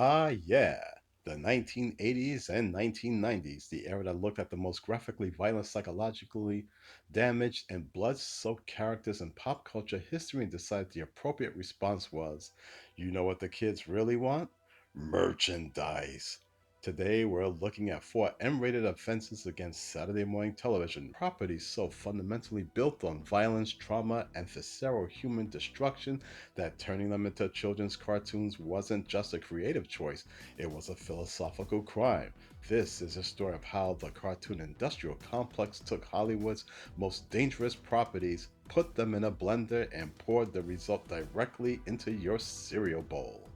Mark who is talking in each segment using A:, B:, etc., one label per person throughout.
A: Ah, yeah. The 1980s and 1990s, the era that looked at the most graphically violent, psychologically damaged, and blood soaked characters in pop culture history and decided the appropriate response was, you know what the kids really want? Merchandise. Today, we're looking at four M-rated offenses against Saturday morning television, properties so fundamentally built on violence, trauma, and visceral human destruction that turning them into children's cartoons wasn't just a creative choice, it was a philosophical crime. This is a story of how the cartoon industrial complex took Hollywood's most dangerous properties, put them in a blender, and poured the result directly into your cereal bowl.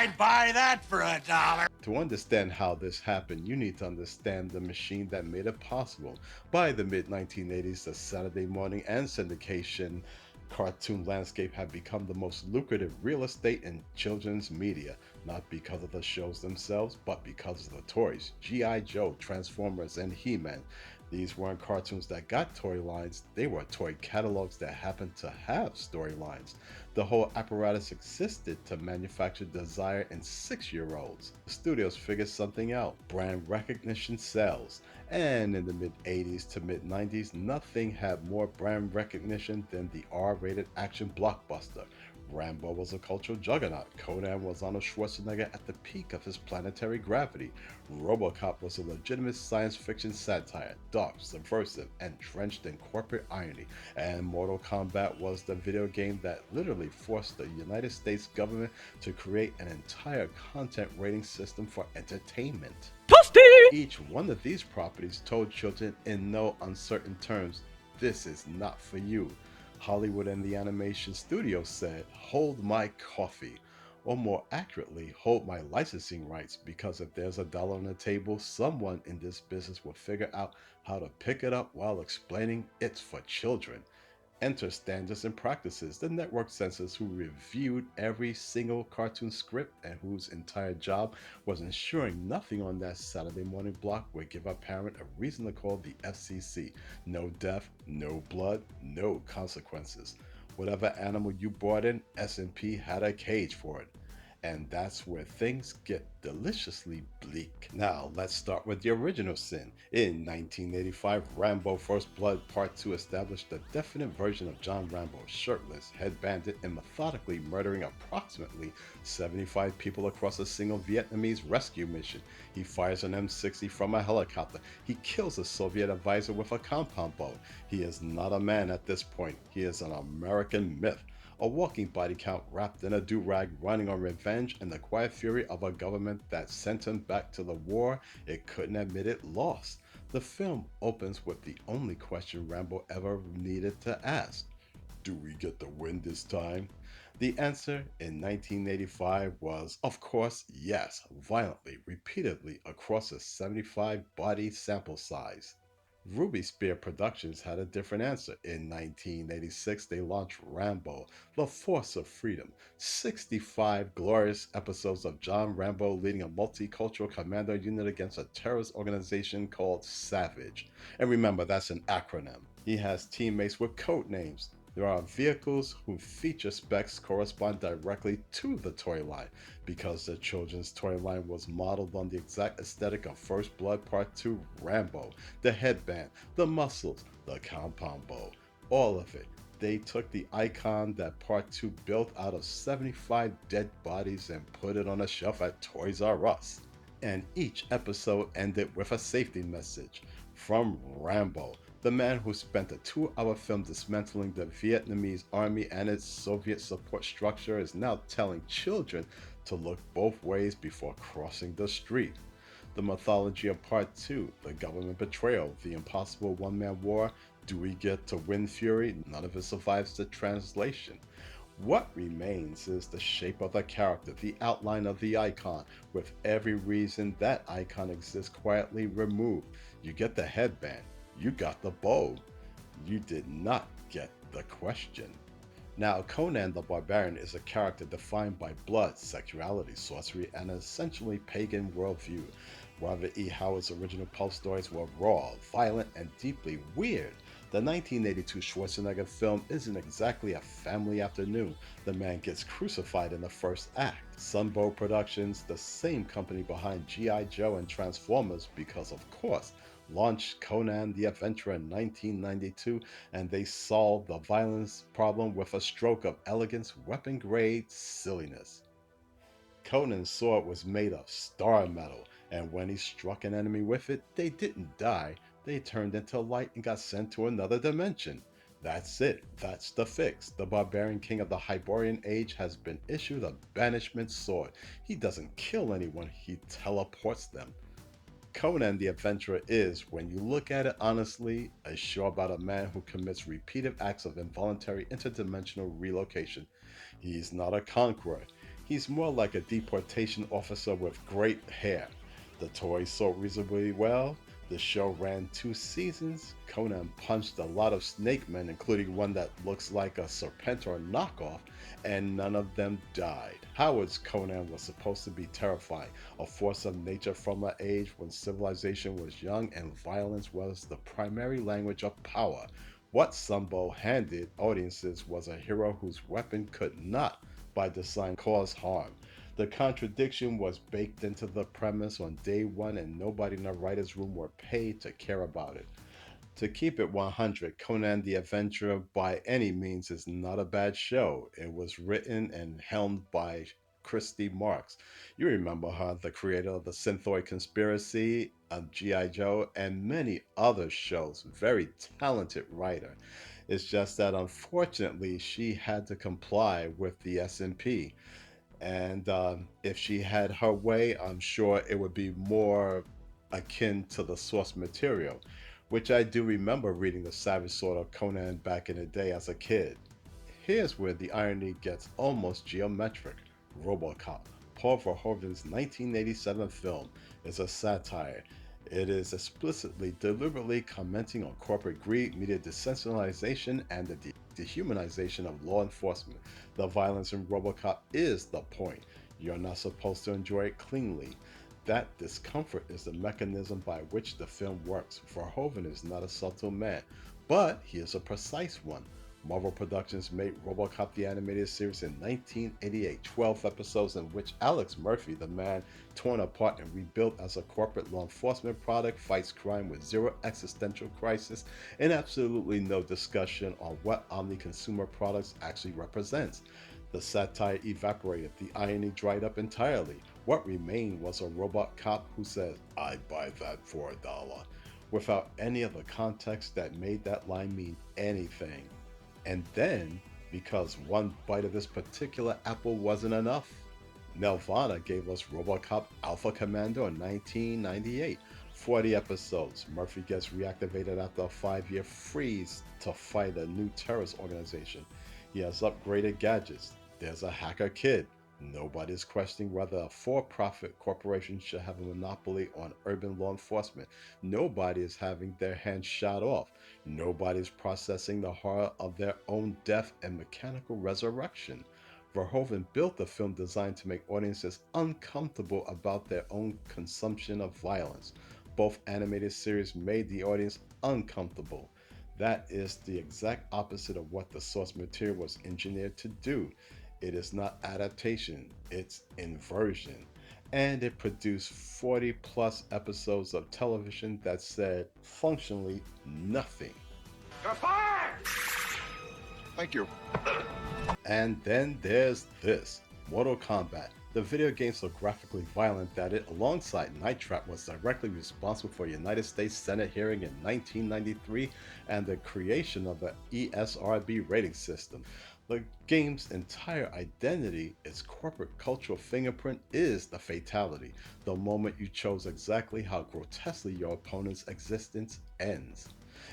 B: I'd buy that for $1.
A: To understand how this happened, you need to understand the machine that made it possible. By the mid 1980s, the Saturday morning and syndication cartoon landscape had become the most lucrative real estate in children's media, not because of the shows themselves, but because of the toys. G.I. Joe, Transformers, and He-Man. These weren't cartoons that got toy lines, they were toy catalogs that happened to have storylines. The whole apparatus existed to manufacture desire in 6-year-olds. The studios figured something out. Brand recognition sells. And in the mid 80s to mid 90s, nothing had more brand recognition than the R-rated action blockbuster. Rambo was a cultural juggernaut. Conan was Arnold Schwarzenegger at the peak of his planetary gravity. RoboCop was a legitimate science fiction satire, dark, subversive, and drenched in corporate irony. And Mortal Kombat was the video game that literally forced the United States government to create an entire content rating system for entertainment. Each one of these properties told children in no uncertain terms, this is not for you. Hollywood and the animation studio said, hold my coffee. Or more accurately, hold my licensing rights, because if there's $1 on the table, someone in this business will figure out how to pick it up while explaining it's for children. Enter standards and practices, the network censors who reviewed every single cartoon script and whose entire job was ensuring nothing on that Saturday morning block would give a parent a reason to call the FCC. No death, no blood, no consequences. Whatever animal you brought in, S&P had a cage for it. And that's where things get deliciously bleak. Now, let's start with the original sin. In 1985, Rambo First Blood Part 2 established a definite version of John Rambo, shirtless, head-banded, and methodically murdering approximately 75 people across a single Vietnamese rescue mission. He fires an M60 from a helicopter. He kills a Soviet advisor with a compound bow. He is not a man at this point. He is an American myth. A walking body count wrapped in a do-rag, running on revenge and the quiet fury of a government that sent him back to the war it couldn't admit it lost. The film opens with the only question Rambo ever needed to ask. Do we get the win this time? The answer in 1985 was, of course, yes, violently, repeatedly across a 75 body sample size. Ruby Spear Productions had a different answer. In 1986, they launched Rambo, The Force of Freedom, 65 glorious episodes of John Rambo leading a multicultural commando unit against a terrorist organization called Savage. And remember, that's an acronym. He has teammates with code names. There are vehicles whose feature specs correspond directly to the toy line, because the children's toy line was modeled on the exact aesthetic of First Blood Part 2 Rambo. The headband, the muscles, the compound bow, all of it. They took the icon that Part 2 built out of 75 dead bodies and put it on a shelf at Toys R Us. And each episode ended with a safety message from Rambo, the man who spent a 2-hour film dismantling the Vietnamese army and its Soviet support structure, is now telling children to look both ways before crossing the street. The mythology of Part 2, the government betrayal, the impossible one-man war, do we get to win fury? None of it survives the translation. What remains is the shape of the character, the outline of the icon, with every reason that icon exists quietly removed. You get the headband, you got the bow, you did not get the question. Now, Conan the Barbarian is a character defined by blood, sexuality, sorcery, and an essentially pagan worldview. Robert E. Howard's original pulp stories were raw, violent, and deeply weird. The 1982 Schwarzenegger film isn't exactly a family afternoon. The man gets crucified in the first act. Sunbow Productions, the same company behind G.I. Joe and Transformers, because of course, launched Conan the Adventurer in 1992, and they solved the violence problem with a stroke of elegance, weapon grade silliness. Conan's sword was made of star metal, and when he struck an enemy with it, they didn't die, they turned into light and got sent to another dimension. That's it, that's the fix. The barbarian king of the Hyborian age has been issued a banishment sword. He doesn't kill anyone, he teleports them. Conan the Adventurer is, when you look at it honestly, a show about a man who commits repeated acts of involuntary interdimensional relocation. He's not a conqueror. He's more like a deportation officer with great hair. The toy sold reasonably well. The show ran 2 seasons. Conan punched a lot of snake men, including one that looks like a Serpentor knockoff, and none of them died. Howard's Conan was supposed to be terrifying, a force of nature from an age when civilization was young and violence was the primary language of power. What Sumbo handed audiences was a hero whose weapon could not, by design, cause harm. The contradiction was baked into the premise on day one, and nobody in the writer's room were paid to care about it. To keep it 100, Conan the Adventurer by any means is not a bad show. It was written and helmed by Christy Marks. You remember her, the creator of the Synthoid Conspiracy, of G.I. Joe, and many other shows. Very talented writer. It's just that unfortunately she had to comply with the S&P. And if she had her way, I'm sure it would be more akin to the source material, which I do remember reading The Savage Sword of Conan back in the day as a kid. Here's where the irony gets almost geometric. RoboCop, Paul Verhoeven's 1987 film, is a satire. It is explicitly, deliberately commenting on corporate greed, media desensibilization, and the dehumanization of law enforcement. The violence in RoboCop is the point. You're not supposed to enjoy it cleanly. That discomfort is the mechanism by which the film works. Verhoeven is not a subtle man, but he is a precise one. Marvel Productions made RoboCop the animated series in 1988, 12 episodes in which Alex Murphy, the man torn apart and rebuilt as a corporate law enforcement product, fights crime with zero existential crisis and absolutely no discussion on what omni-consumer products actually represents. The satire evaporated, the irony dried up entirely. What remained was a robot cop who says, "I'd buy that for $1," without any of the context that made that line mean anything. And then, because one bite of this particular apple wasn't enough, Nelvana gave us RoboCop Alpha Commando in 1998. 40 episodes. Murphy gets reactivated after a 5-year freeze to fight a new terrorist organization. He has upgraded gadgets. There's a hacker kid. Nobody's questioning whether a for-profit corporation should have a monopoly on urban law enforcement. Nobody is having their hands shot off. Nobody's processing the horror of their own death and mechanical resurrection. Verhoeven built the film designed to make audiences uncomfortable about their own consumption of violence. Both animated series made the audience uncomfortable. That is the exact opposite of what the source material was engineered to do. It is not adaptation, it's inversion. And it produced 40 plus episodes of television that said functionally nothing.
B: You're fired!
C: Thank you.
A: And then there's this, Mortal Kombat. The video game so graphically violent that it, alongside Night Trap, was directly responsible for a United States Senate hearing in 1993 and the creation of the ESRB rating system. The game's entire identity, its corporate cultural fingerprint, is the fatality, the moment you chose exactly how grotesquely your opponent's existence ends.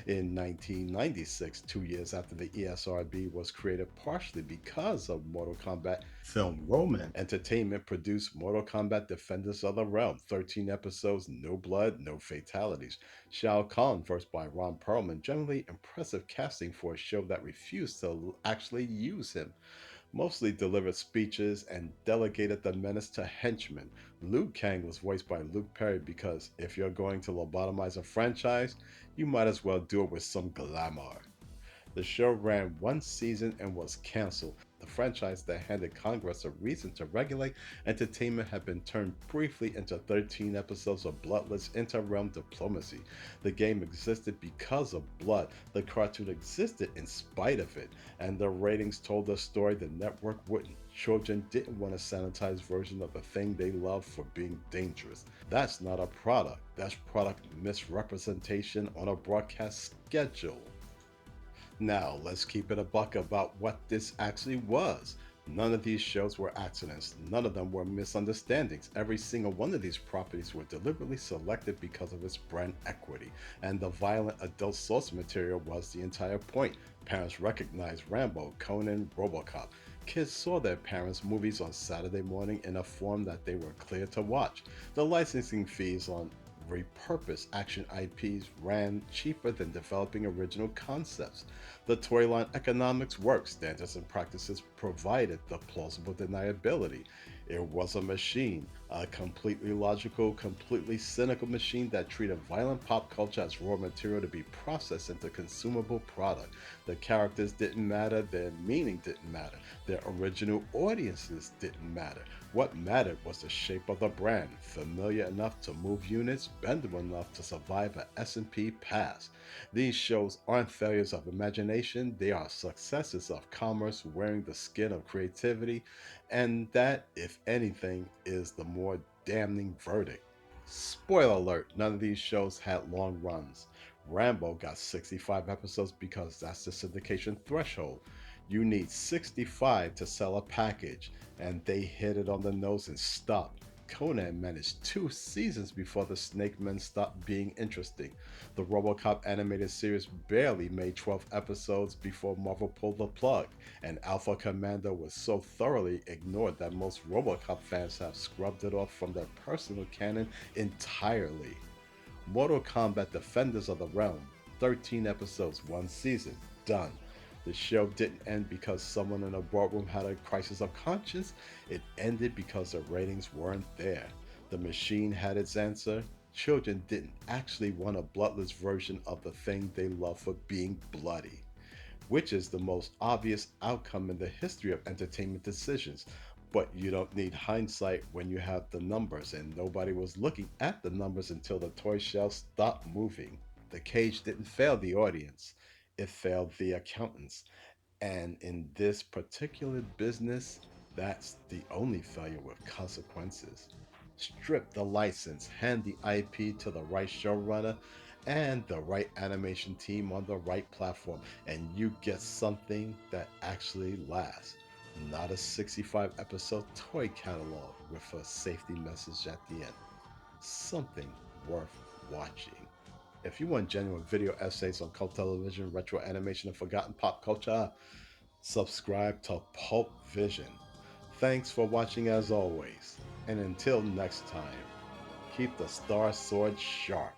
A: In 1996, 2 years after the ESRB was created partially because of Mortal Kombat, film Roman Entertainment produced Mortal Kombat Defenders of the Realm, 13 episodes, no blood, no fatalities. Shao Kahn, voiced by Ron Perlman, generally impressive casting for a show that refused to actually use him. mostly delivered speeches and delegated the menace to henchmen. Liu Kang was voiced by Luke Perry because if you're going to lobotomize a franchise, you might as well do it with some glamour. The show ran one season and was canceled. The franchise that handed Congress a reason to regulate entertainment had been turned briefly into 13 episodes of bloodless inter-realm diplomacy. The game existed because of blood, the cartoon existed in spite of it, and the ratings told a story the network wouldn't. Children didn't want a sanitized version of a thing they loved for being dangerous. That's not a product, that's product misrepresentation on a broadcast schedule. Now, let's keep it a buck about what this actually was. None of these shows were accidents. None of them were misunderstandings. Every single one of these properties were deliberately selected because of its brand equity. And the violent adult source material was the entire point. Parents recognized Rambo, Conan, RoboCop. Kids saw their parents' movies on Saturday morning in a form that they were clear to watch. The licensing fees on repurposed action IPs ran cheaper than developing original concepts. The toy line economics worked, standards and practices provided the plausible deniability. It was a machine, a completely logical, completely cynical machine that treated violent pop culture as raw material to be processed into consumable product. The characters didn't matter, their meaning didn't matter, their original audiences didn't matter. What mattered was the shape of the brand, familiar enough to move units, bendable enough to survive an S&P pass. These shows aren't failures of imagination, they are successes of commerce wearing the skin of creativity, and that, if anything, is the more damning verdict. Spoiler alert, none of these shows had long runs. Rambo got 65 episodes because that's the syndication threshold. You need 65 to sell a package, and they hit it on the nose and stopped. Conan managed 2 seasons before the Snake Men stopped being interesting. The RoboCop animated series barely made 12 episodes before Marvel pulled the plug, and Alpha Commando was so thoroughly ignored that most RoboCop fans have scrubbed it off from their personal canon entirely. Mortal Kombat Defenders of the Realm, 13 episodes, 1 season, done. The show didn't end because someone in a boardroom had a crisis of conscience, it ended because the ratings weren't there. The machine had its answer. Children didn't actually want a bloodless version of the thing they love for being bloody, which is the most obvious outcome in the history of entertainment decisions. But you don't need hindsight when you have the numbers, and nobody was looking at the numbers until the toy shelves stopped moving. The cage didn't fail the audience, it failed the accountants. And in this particular business, that's the only failure with consequences. Strip the license, hand the IP to the right showrunner and the right animation team on the right platform, and you get something that actually lasts. Not a 65 episode toy catalog with a safety message at the end. Something worth watching. If you want genuine video essays on cult television, retro animation, and forgotten pop culture, subscribe to Pulp Vision. Thanks for watching as always, and until next time, keep the Star Sword sharp.